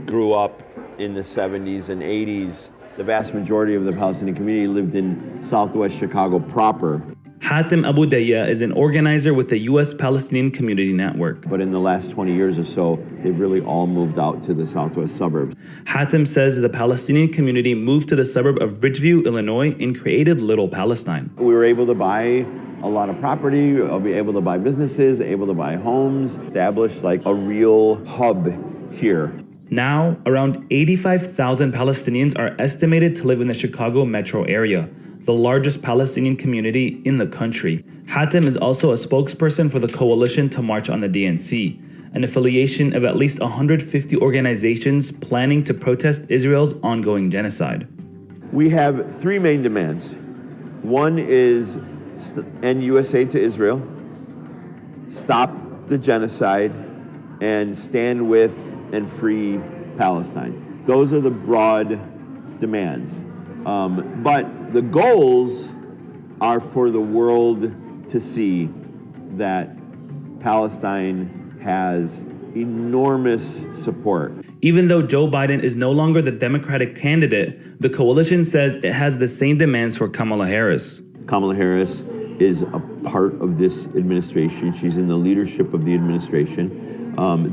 grew up in the 70s and 80s. The vast majority of the Palestinian community lived in southwest Chicago proper. Hatem Abu Daya is an organizer with the U.S. Palestinian Community Network. But in the last 20 years or so, they've really all moved out to the southwest suburbs. Hatem says the Palestinian community moved to the suburb of Bridgeview, Illinois, and created Little Palestine. We were able to buy a lot of property, be able to buy businesses, able to buy homes, establish like a real hub here. Now, around 85,000 Palestinians are estimated to live in the Chicago metro area, the largest Palestinian community in the country. Hatem is also a spokesperson for the Coalition to March on the DNC, an affiliation of at least 150 organizations planning to protest Israel's ongoing genocide. We have three main demands. One is end U.S. aid to Israel, stop the genocide, and stand with and free Palestine. Those are the broad demands. But the goals are for the world to see that Palestine has enormous support. Even though Joe Biden is no longer the Democratic candidate, the coalition says it has the same demands for Kamala Harris. Kamala Harris is a part of this administration. She's in the leadership of the administration.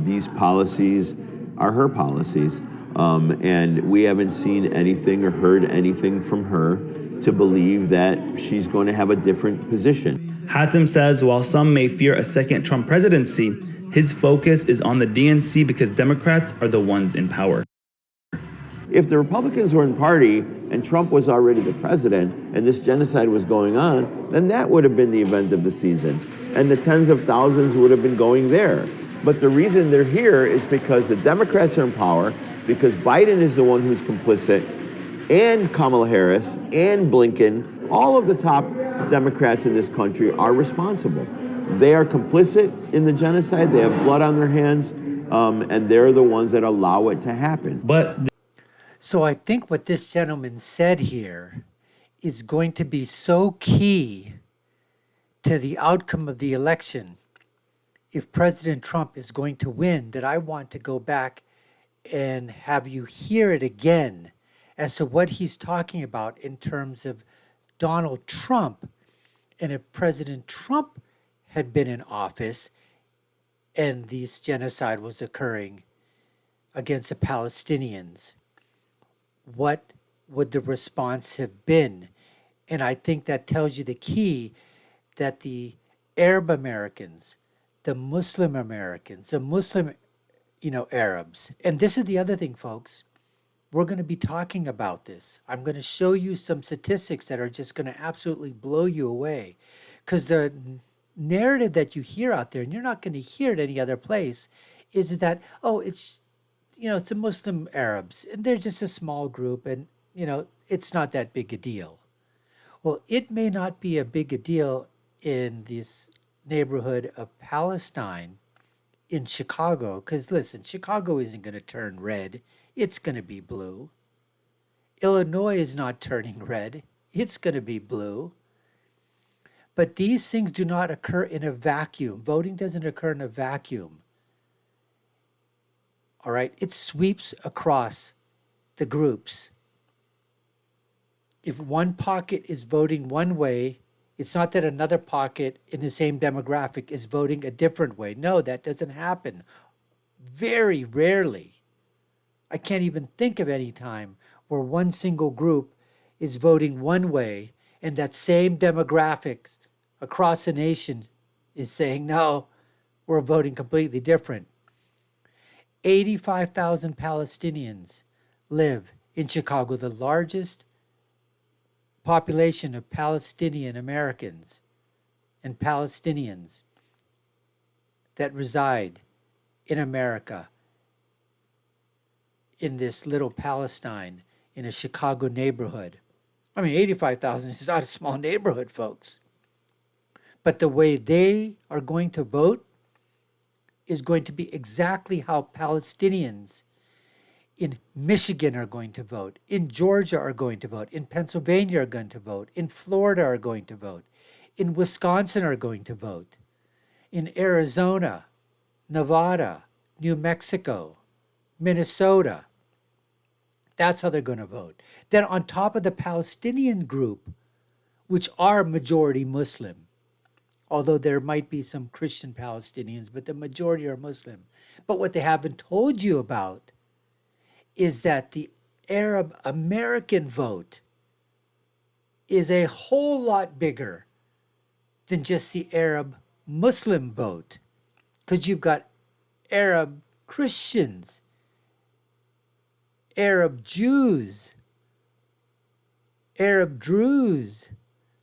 These policies are her policies. And we haven't seen anything or heard anything from her to believe that she's going to have a different position. Hatem says while some may fear a second Trump presidency, his focus is on the DNC because Democrats are the ones in power. If the Republicans were in party and Trump was already the president and this genocide was going on, then that would have been the event of the season. And the tens of thousands would have been going there. But the reason they're here is because the Democrats are in power, because Biden is the one who's complicit, and Kamala Harris and Blinken, all of the top Democrats in this country are responsible. They are complicit in the genocide, they have blood on their hands, and they're the ones that allow it to happen. So I think what this gentleman said here is going to be so key to the outcome of the election if President Trump is going to win, that I want to go back and have you hear it again as to what he's talking about in terms of Donald Trump. And if President Trump had been in office and this genocide was occurring against the Palestinians, what would the response have been? And I think that tells you the key that the Arab Americans, the Muslim Americans, the Muslim, Arabs. And this is the other thing, folks. We're going to be talking about this. I'm going to show you some statistics that are just going to absolutely blow you away. Because the narrative that you hear out there, and you're not going to hear it any other place, is that, it's the Muslim Arabs, and they're just a small group, and, it's not that big a deal. Well, it may not be a big a deal in this neighborhood of Palestine in Chicago, because listen, Chicago isn't going to turn red, it's going to be blue. Illinois is not turning red, it's going to be blue. But these things do not occur in a vacuum. Voting doesn't occur in a vacuum. All right, it sweeps across the groups. If one pocket is voting one way, it's not that another pocket in the same demographic is voting a different way. No, that doesn't happen. Very rarely. I can't even think of any time where one single group is voting one way and that same demographics across the nation is saying, no, we're voting completely different. 85,000 Palestinians live in Chicago, the largest population of Palestinian Americans and Palestinians that reside in America, in this little Palestine, in a Chicago neighborhood. 85,000 is not a small neighborhood, folks. But the way they are going to vote is going to be exactly how Palestinians in Michigan are going to vote, in Georgia are going to vote, in Pennsylvania are going to vote, in Florida are going to vote, in Wisconsin are going to vote, in Arizona, Nevada, New Mexico, Minnesota. That's how they're going to vote. Then on top of the Palestinian group, which are majority Muslim, although there might be some Christian Palestinians, but the majority are Muslim. But what they haven't told you about is that the Arab American vote is a whole lot bigger than just the Arab Muslim vote, because you've got Arab Christians, Arab Jews, Arab Druze.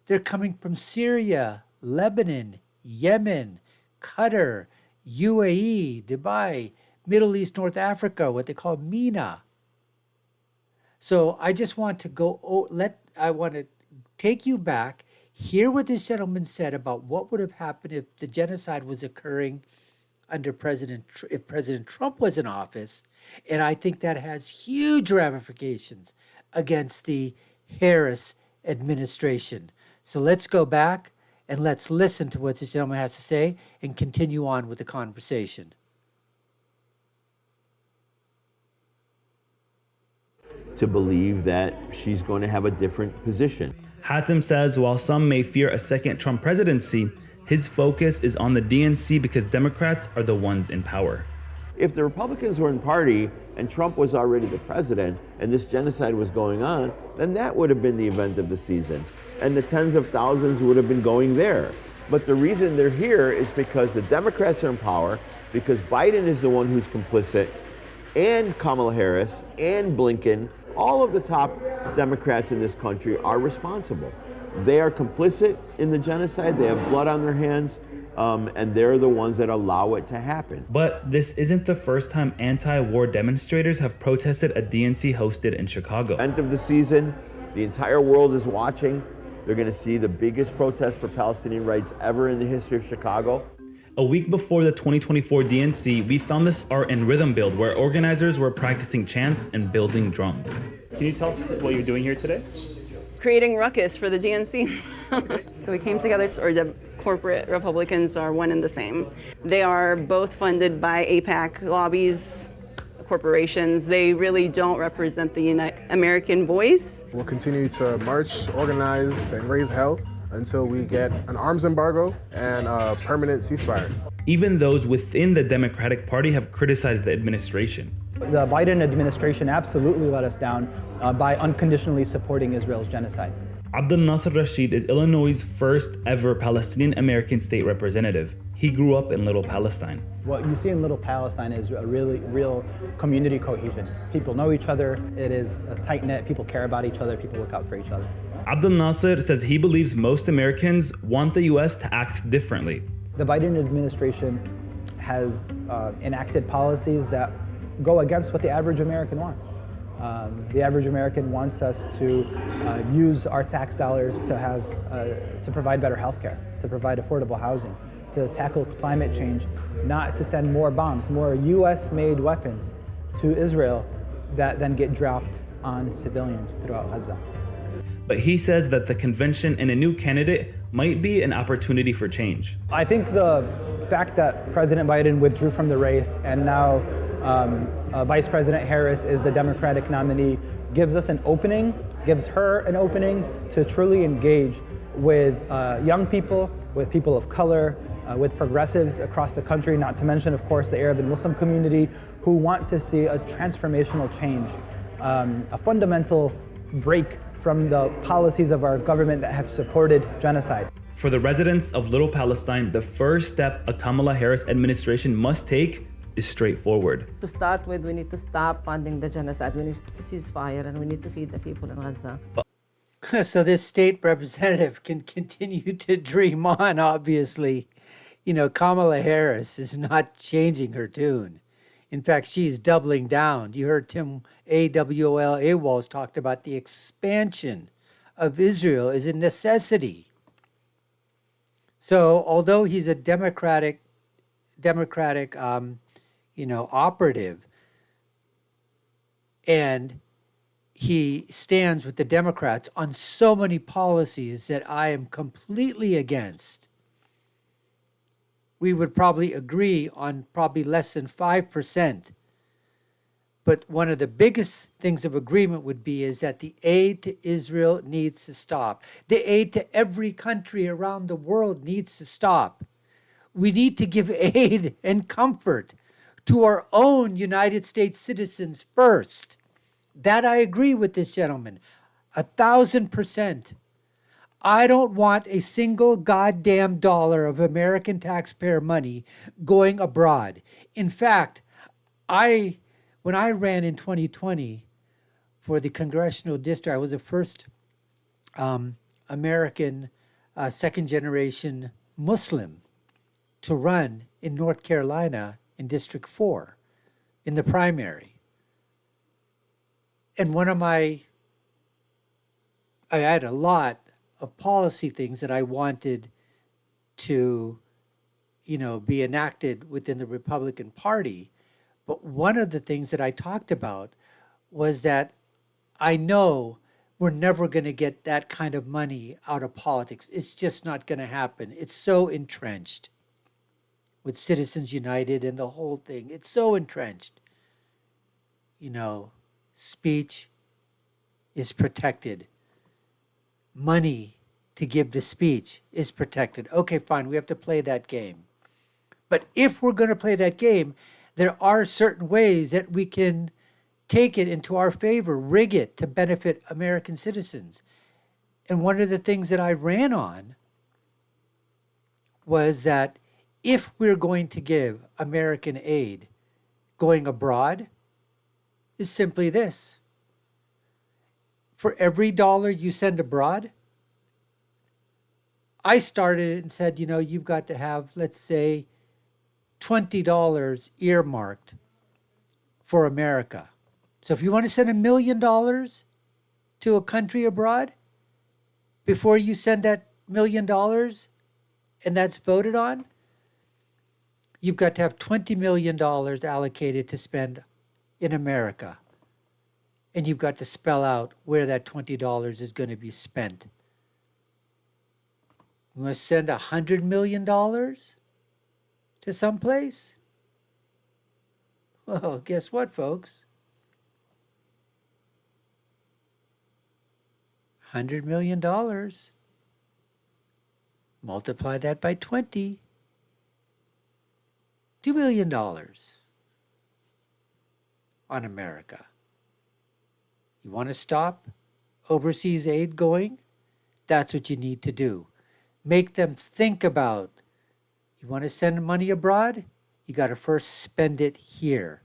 They're coming from Syria, Lebanon, Yemen, Qatar, UAE, Dubai, Middle East, North Africa, what they call MENA. So I just want to I want to take you back, hear what this gentleman said about what would have happened if the genocide was occurring under if President Trump was in office. And I think that has huge ramifications against the Harris administration. So let's go back and let's listen to what this gentleman has to say and continue on with the conversation. To believe that she's going to have a different position. Hatem says while some may fear a second Trump presidency, his focus is on the DNC because Democrats are the ones in power. If the Republicans were in party and Trump was already the president and this genocide was going on, then that would have been the event of the season. And the tens of thousands would have been going there. But the reason they're here is because the Democrats are in power, because Biden is the one who's complicit, and Kamala Harris and Blinken, all of the top Democrats in this country are responsible. They are complicit in the genocide. They have blood on their hands. And they're the ones that allow it to happen. But this isn't the first time anti-war demonstrators have protested a DNC hosted in Chicago. End of the season, the entire world is watching. They're going to see the biggest protest for Palestinian rights ever in the history of Chicago. A week before the 2024 DNC, we found this art and rhythm build where organizers were practicing chants and building drums. Can you tell us what you're doing here today? Creating ruckus for the DNC. So we came together. Or the corporate Republicans are one and the same. They are both funded by AIPAC lobbies, corporations. They really don't represent the American voice. We'll continue to march, organize, and raise hell until we get an arms embargo and a permanent ceasefire. Even those within the Democratic Party have criticized the administration. The Biden administration absolutely let us down by unconditionally supporting Israel's genocide. Abdel Nasser Rashid is Illinois' first ever Palestinian American state representative. He grew up in Little Palestine. What you see in Little Palestine is a real community cohesion. People know each other. It is a tight-knit. People care about each other. People look out for each other. Abdel Nasser says he believes most Americans want the U.S. to act differently. The Biden administration has enacted policies that go against what the average American wants. The average American wants us to use our tax dollars to provide better health care, to provide affordable housing, to tackle climate change, not to send more bombs, more US-made weapons to Israel that then get dropped on civilians throughout Gaza. But he says that the convention and a new candidate might be an opportunity for change. I think the fact that President Biden withdrew from the race and now Vice President Harris is the Democratic nominee gives us an opening, gives her an opening to truly engage with young people, with people of color, with progressives across the country, not to mention, of course, the Arab and Muslim community who want to see a transformational change, a fundamental break from the policies of our government that have supported genocide. For the residents of Little Palestine, the first step a Kamala Harris administration must take is straightforward. To start with, we need to stop funding the genocide. We need to cease fire and we need to feed the people in Gaza. So this state representative can continue to dream on, obviously. You know, Kamala Harris is not changing her tune. In fact, she's doubling down. You heard Tim AWOL talked about the expansion of Israel is a necessity. So although he's a Democratic operative, and he stands with the Democrats on so many policies that I am completely against. We would probably agree on probably less than 5% But one of the biggest things of agreement would be is that the aid to Israel needs to stop. The aid to every country around the world needs to stop. We need to give aid and comfort to our own United States citizens first. That I agree with this gentleman, 1,000%. I don't want a single goddamn dollar of American taxpayer money going abroad. In fact, when I ran in 2020 for the congressional district, I was the first American second generation Muslim to run in North Carolina in District 4 in the primary. And I had a lot of policy things that I wanted to, be enacted within the Republican Party. But one of the things that I talked about was that I know we're never going to get that kind of money out of politics. It's just not going to happen. It's so entrenched with Citizens United and the whole thing. It's so entrenched. Speech is protected. Money to give to speech is protected. Okay, fine, we have to play that game. But if we're going to play that game, there are certain ways that we can take it into our favor, rig it to benefit American citizens. And one of the things that I ran on was that if we're going to give American aid going abroad, is simply this. For every dollar you send abroad, I started and said, you've got to have, let's say, $20 earmarked for America. So if you want to send $1 million to a country abroad, before you send that $1 million and that's voted on, you've got to have $20 million allocated to spend in America. And you've got to spell out where that $20 is going to be spent. You want to send $100 million to someplace? Well, guess what, folks? $100 million. Multiply that by 20. $2 billion on America. You want to stop overseas aid going? That's what you need to do. Make them think about, you want to send money abroad? You got to first spend it here.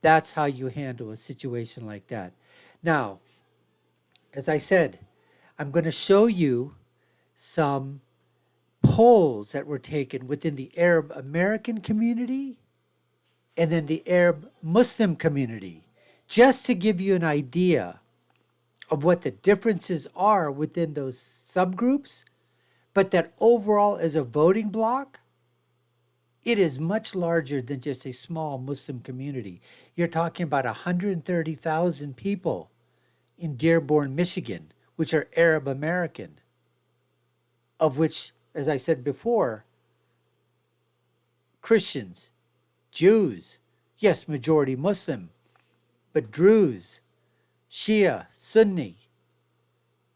That's how you handle a situation like that. Now, as I said, I'm going to show you some polls that were taken within the Arab American community and then the Arab Muslim community, just to give you an idea of what the differences are within those subgroups, but that overall as a voting bloc, it is much larger than just a small Muslim community. You're talking about 130,000 people in Dearborn, Michigan, which are Arab American, of which, as I said before, Christians, Jews, yes, majority Muslim, but Druze, Shia, Sunni,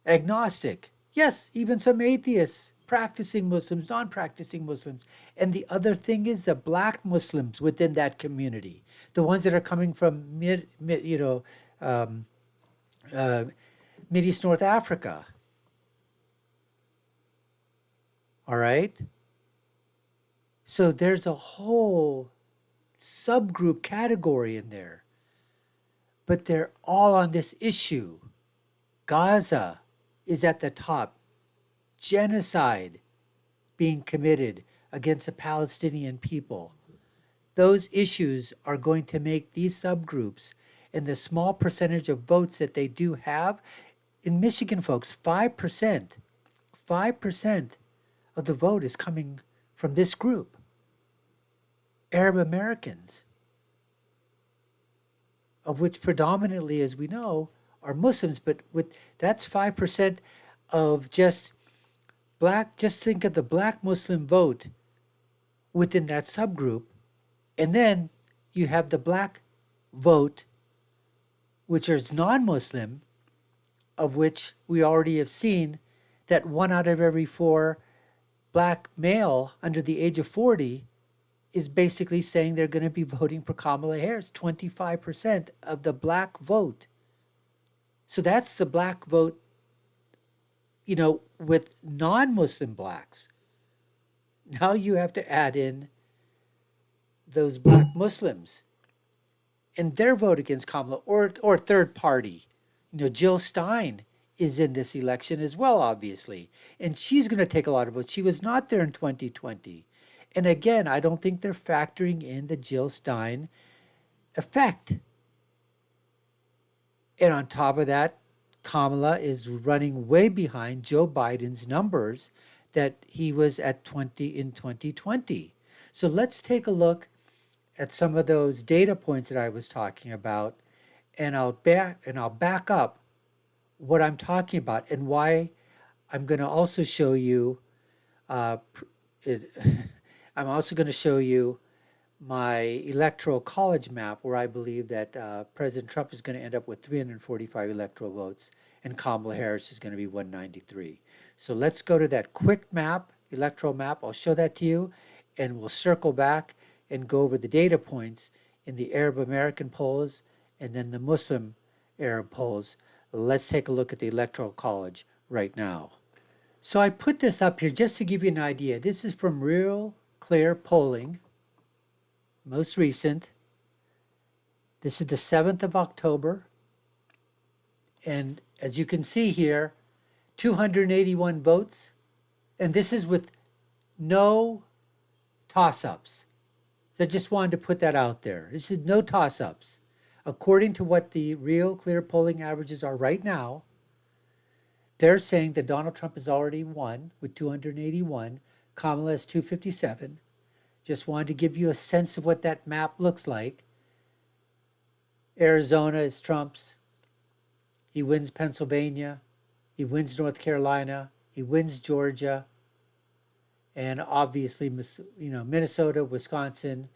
agnostic, yes, even some atheists, practicing Muslims, non-practicing Muslims. And the other thing is the black Muslims within that community, the ones that are coming from Mideast North Africa. All right? So there's a whole subgroup category in there. But they're all on this issue. Gaza is at the top. Genocide being committed against the Palestinian people. Those issues are going to make these subgroups and the small percentage of votes that they do have. In Michigan, folks, 5% of the vote is coming from this group. Arab Americans, of which predominantly, as we know, are Muslims, but that's 5% of just black. Just think of the black Muslim vote within that subgroup, and then you have the black vote, which is non-Muslim, of which we already have seen that 1 out of every 4 black male under the age of 40 is basically saying they're going to be voting for Kamala Harris, 25% of the black vote. So that's the black vote, with non-Muslim blacks. Now you have to add in those black Muslims and their vote against Kamala, or third party. Jill Stein is in this election as well, obviously, and she's going to take a lot of votes. She was not there in 2020. And again, I don't think they're factoring in the Jill Stein effect. And on top of that, Kamala is running way behind Joe Biden's numbers that he was at 20 in 2020. So let's take a look at some of those data points that I was talking about, and I'll back up what I'm talking about and why. I'm going to also show you I'm also going to show you my electoral college map, where I believe that President Trump is going to end up with 345 electoral votes and Kamala Harris is going to be 193. So let's go to that quick map, electoral map. I'll show that to you, and we'll circle back and go over the data points in the Arab American polls and then the Muslim Arab polls. Let's take a look at the electoral college right now. So I put this up here just to give you an idea. This is from Real Clear Polling, most recent. This is the 7th of October. And as you can see here, 281 votes. And this is with no toss-ups. So I just wanted to put that out there. This is no toss-ups. According to what the Real Clear Polling averages are right now, they're saying that Donald Trump has already won with 281. Kamala has 257. Just wanted to give you a sense of what that map looks like. Arizona is Trump's. He wins Pennsylvania. He wins North Carolina. He wins Georgia. And obviously, Minnesota, Wisconsin,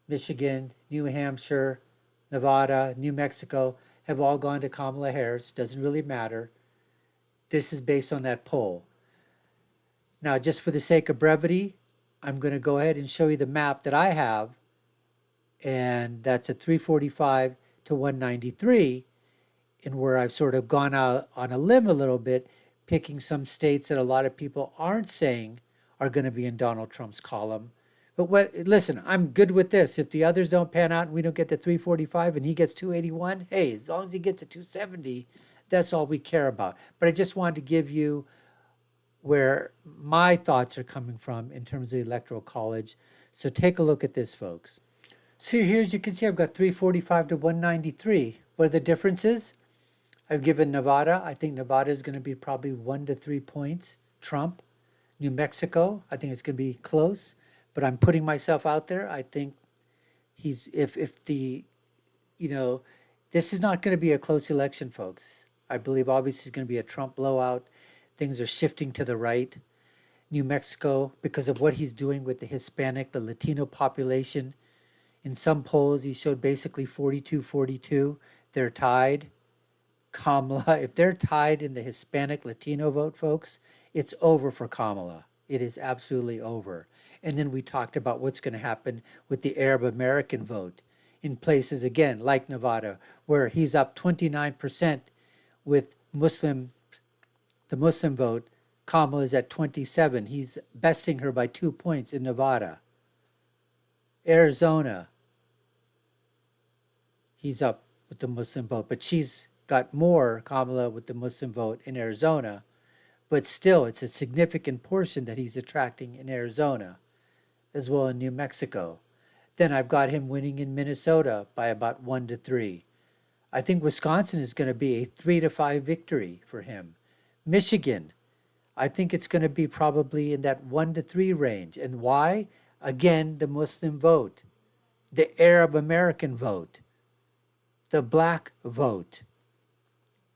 Michigan, New Hampshire, Nevada, New Mexico have all gone to Kamala Harris. Doesn't really matter. This is based on that poll. Now, just for the sake of brevity, I'm going to go ahead and show you the map that I have. And that's at 345 to 193. And where I've sort of gone out on a limb a little bit, picking some states that a lot of people aren't saying are going to be in Donald Trump's column. But listen, I'm good with this. If the others don't pan out and we don't get to 345 and he gets 281, hey, as long as he gets to 270, that's all we care about. But I just wanted to give you where my thoughts are coming from in terms of the Electoral College. So take a look at this, folks. So here, as you can see, I've got 345 to 193. What are the differences? I've given Nevada. I think Nevada is going to be probably 1 to 3 points. Trump. New Mexico, I think it's going to be close. But I'm putting myself out there. I think this is not going to be a close election, folks. I believe obviously it's going to be a Trump blowout. Things are shifting to the right. New Mexico, because of what he's doing with the Hispanic, the Latino population. In some polls, he showed basically 42-42. They're tied. Kamala, if they're tied in the Hispanic Latino vote, folks, it's over for Kamala. It is absolutely over. And then we talked about what's going to happen with the Arab American vote in places, again, like Nevada, where he's up 29% with the Muslim vote. Kamala is at 27. He's besting her by 2 points in Nevada. Arizona, he's up with the Muslim vote, but she's got more, Kamala, with the Muslim vote in Arizona. But still, it's a significant portion that he's attracting in Arizona, as well in New Mexico. Then I've got him winning in Minnesota by about 1 to 3. I think Wisconsin is going to be a 3 to 5 victory for him. Michigan, I think it's going to be probably in that 1 to 3 range. And why? Again, the Muslim vote, the Arab American vote, the black vote.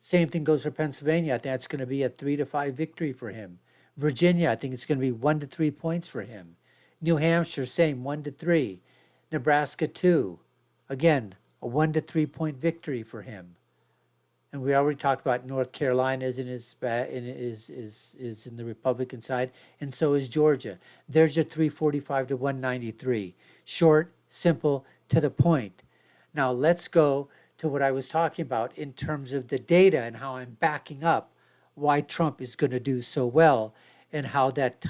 Same thing goes for Pennsylvania. I think that's going to be a 3 to 5 victory for him. Virginia, I think it's going to be 1 to 3 points for him. New Hampshire, same, 1 to 3. Nebraska, 2. Again, a 1 to 3 point victory for him. And we already talked about North Carolina is in the Republican side, and so is Georgia. There's your 345 to 193. Short, simple, to the point. Now let's go to what I was talking about in terms of the data and how I'm backing up why Trump is going to do so well, and how that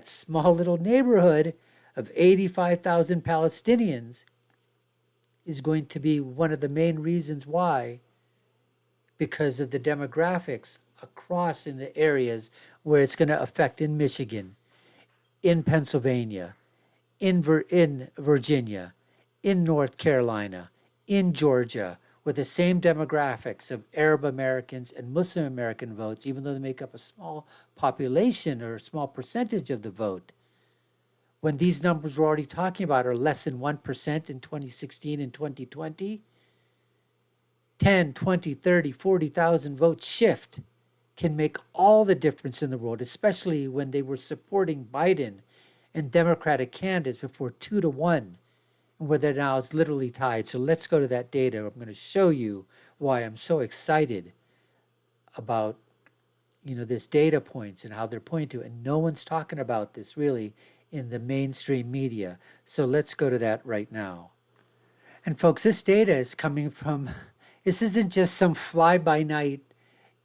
small little neighborhood of 85,000 Palestinians is going to be one of the main reasons why, because of the demographics across in the areas where it's going to affect in Michigan, in Pennsylvania, in Virginia, in North Carolina, in Georgia, with the same demographics of Arab Americans and Muslim American votes, even though they make up a small population or a small percentage of the vote. When these numbers we're already talking about are less than 1% in 2016 and 2020, 10, 20, 30, 40,000 votes shift can make all the difference in the world, especially when they were supporting Biden and Democratic candidates before 2 to 1, and where they're now it's literally tied. So let's go to that data. I'm going to show you why I'm so excited about this data points and how they're pointing to it. And no one's talking about this really in the mainstream media. So let's go to that right now. And folks, this data is coming from, this isn't just some fly-by-night,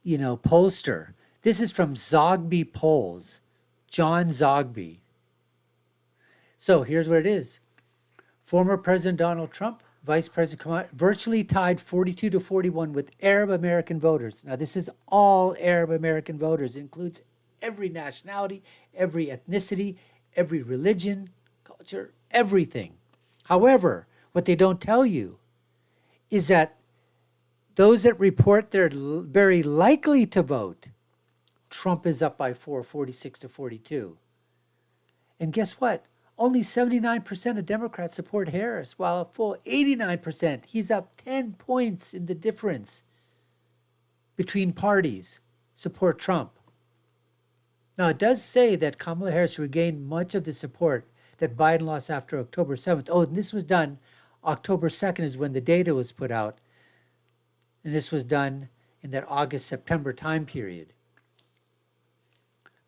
pollster. This is from Zogby Polls, John Zogby. So here's what it is. Former President Donald Trump, Vice President Kamala, virtually tied 42 to 41 with Arab American voters. Now, this is all Arab American voters. It includes every nationality, every ethnicity, every religion, culture, everything. However, what they don't tell you is that those that report they're very likely to vote, Trump is up by 46 to 42. And guess what? Only 79% of Democrats support Harris, while a full 89%, he's up 10 points in the difference between parties, support Trump. Now, it does say that Kamala Harris regained much of the support that Biden lost after October 7th. Oh, and this was done October 2nd is when the data was put out. And this was done in that August-September time period.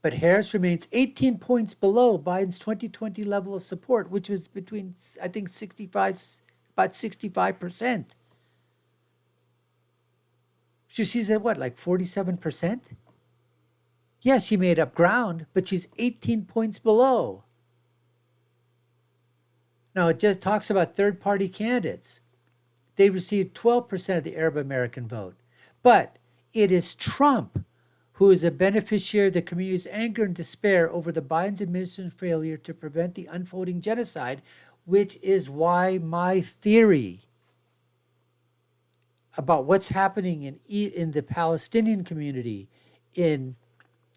But Harris remains 18 points below Biden's 2020 level of support, which was between, I think, about 65%. So she's at what, like 47%? Yes, she made up ground, but she's 18 points below. Now, it just talks about third-party candidates. They received 12% of the Arab American vote. But it is Trump who is a beneficiary of the community's anger and despair over the Biden administration's failure to prevent the unfolding genocide, which is why my theory about what's happening in the Palestinian community in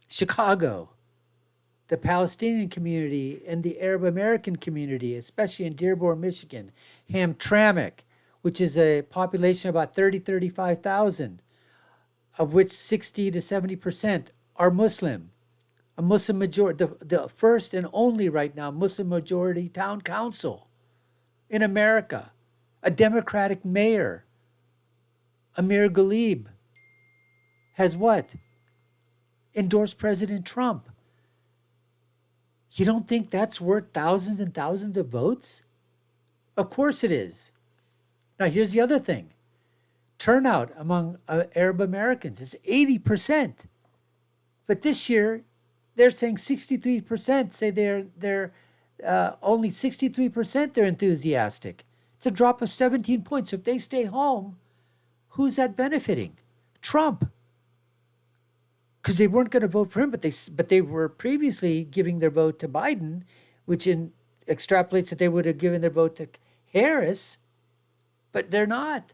Chicago, the Palestinian community and the Arab American community, especially in Dearborn, Michigan, Hamtramck, which is a population of about 35,000, of which 60 to 70% are Muslim. A Muslim majority, the first and only right now Muslim majority town council in America, a Democratic mayor, Amir Ghalib, has what? Endorsed President Trump. You don't think that's worth thousands and thousands of votes? Of course it is. Now, here's the other thing. Turnout among Arab Americans is 80%. But this year, they're saying 63% say they're only 63% they're enthusiastic. It's a drop of 17 points. So if they stay home, who's that benefiting? Trump. Because they weren't going to vote for him, but they were previously giving their vote to Biden, which extrapolates that they would have given their vote to Harris, but they're not.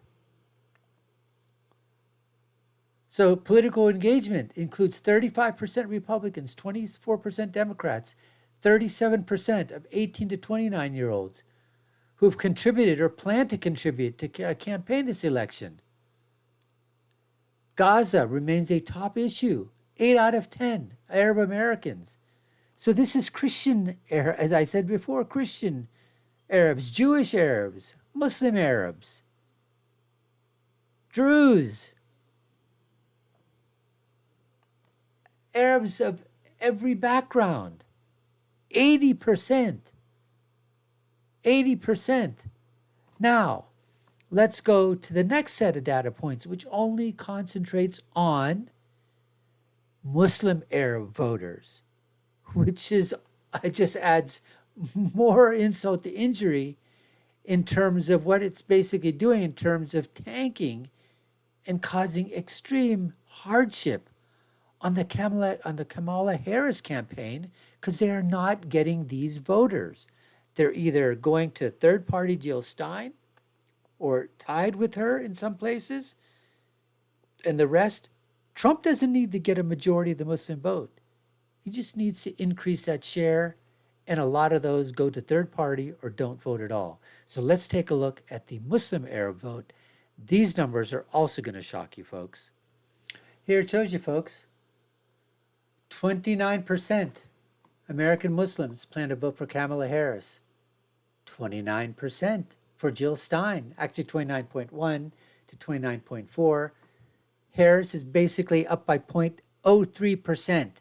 So political engagement includes 35% Republicans, 24% Democrats, 37% of 18 to 29-year-olds who've contributed or plan to contribute to campaign this election. Gaza remains a top issue. 8 out of 10 Arab Americans. So this is Christian, as I said before, Christian Arabs, Jewish Arabs, Muslim Arabs. Druze, Arabs of every background, 80%. 80%. Now, let's go to the next set of data points, which only concentrates on Muslim Arab voters, which is, it just adds more insult to injury in terms of what it's basically doing in terms of tanking and causing extreme hardship on the Kamala Harris campaign, because they are not getting these voters. They're either going to third-party Jill Stein or tied with her in some places, and the rest. Trump doesn't need to get a majority of the Muslim vote. He just needs to increase that share, and a lot of those go to third party or don't vote at all. So let's take a look at the Muslim Arab vote. These numbers are also going to shock you, folks. Here it shows you, folks. 29% American Muslims plan to vote for Kamala Harris. 29% for Jill Stein, actually 29.1 to 29.4. Harris is basically up by 0.03%.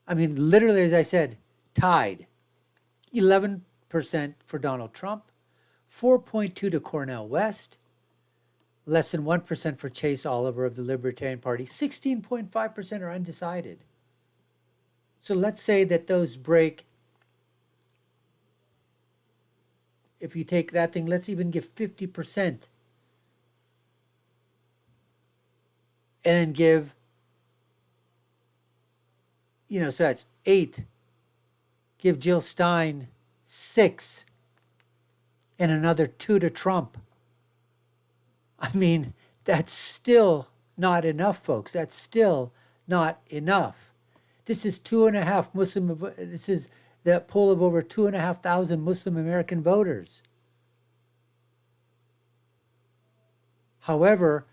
I mean, literally, as I said, tied. 11% for Donald Trump, 4.2 to Cornel West, less than 1% for Chase Oliver of the Libertarian Party, 16.5% are undecided. So let's say that those break. If you take that thing, let's even give 50%. And give, so that's 8. Give Jill Stein 6. And another 2 to Trump. I mean, that's still not enough, folks. That's still not enough. This is 2.5 Muslim, this is the poll of over 2,500 Muslim American voters. However,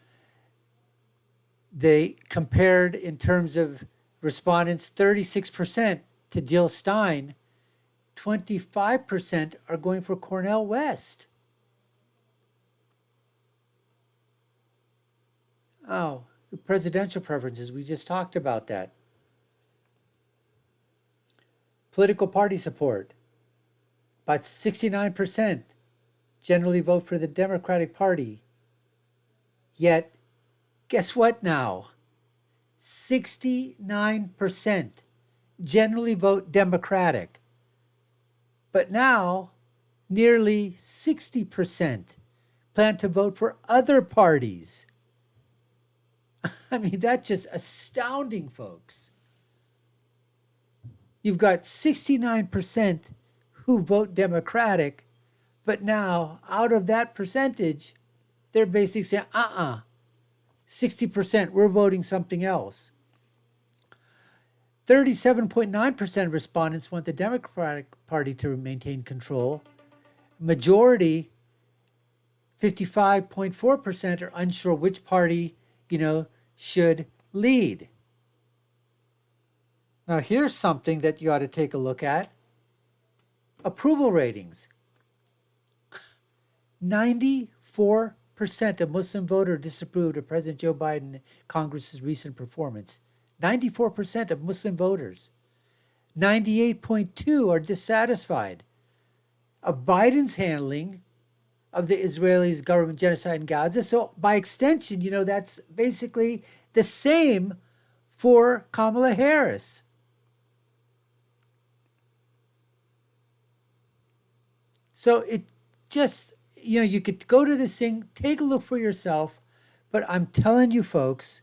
they compared in terms of respondents, 36% to Jill Stein, 25% are going for Cornel West. Oh, presidential preferences, we just talked about that. Political party support, about 69% generally vote for the Democratic Party. Yet, guess what now? 69% generally vote Democratic. But now, nearly 60% plan to vote for other parties. I mean, that's just astounding, folks. You've got 69% who vote Democratic, but now, out of that percentage, they're basically saying, 60%, we're voting something else. 37.9% of respondents want the Democratic Party to maintain control. Majority, 55.4%, are unsure which party, should lead. Now, here's something that you ought to take a look at. Approval ratings. 94% of Muslim voters disapproved of President Joe Biden Congress's recent performance. 94% of Muslim voters. 98.2% are dissatisfied of Biden's handling of the Israeli government genocide in Gaza. So by extension, that's basically the same for Kamala Harris. So it just, you could go to this thing, take a look for yourself, but I'm telling you, folks,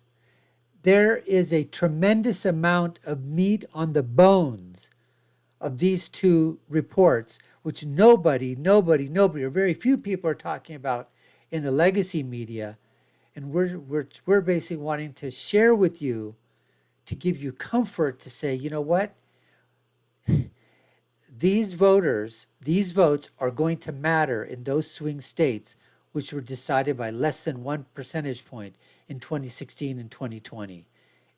there is a tremendous amount of meat on the bones of these two reports, which nobody, or very few people are talking about in the legacy media. And we're basically wanting to share with you to give you comfort to say, you know what? These votes are going to matter in those swing states, which were decided by less than 1 percentage point in 2016 and 2020.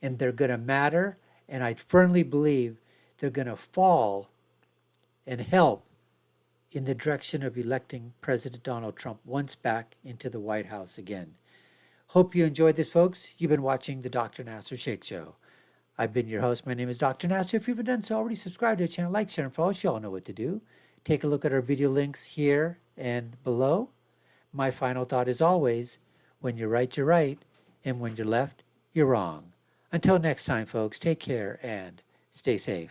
And they're going to matter, and I firmly believe they're going to fall and help in the direction of electing President Donald Trump once back into the White House again. Hope you enjoyed this, folks. You've been watching the Dr. Nasser Shake Show. I've been your host. My name is Dr. Nasser. If you haven't done so already, subscribe to the channel, like, share, and follow. You all know what to do. Take a look at our video links here and below. My final thought is always, when you're right, and when you're left, you're wrong. Until next time, folks, take care and stay safe.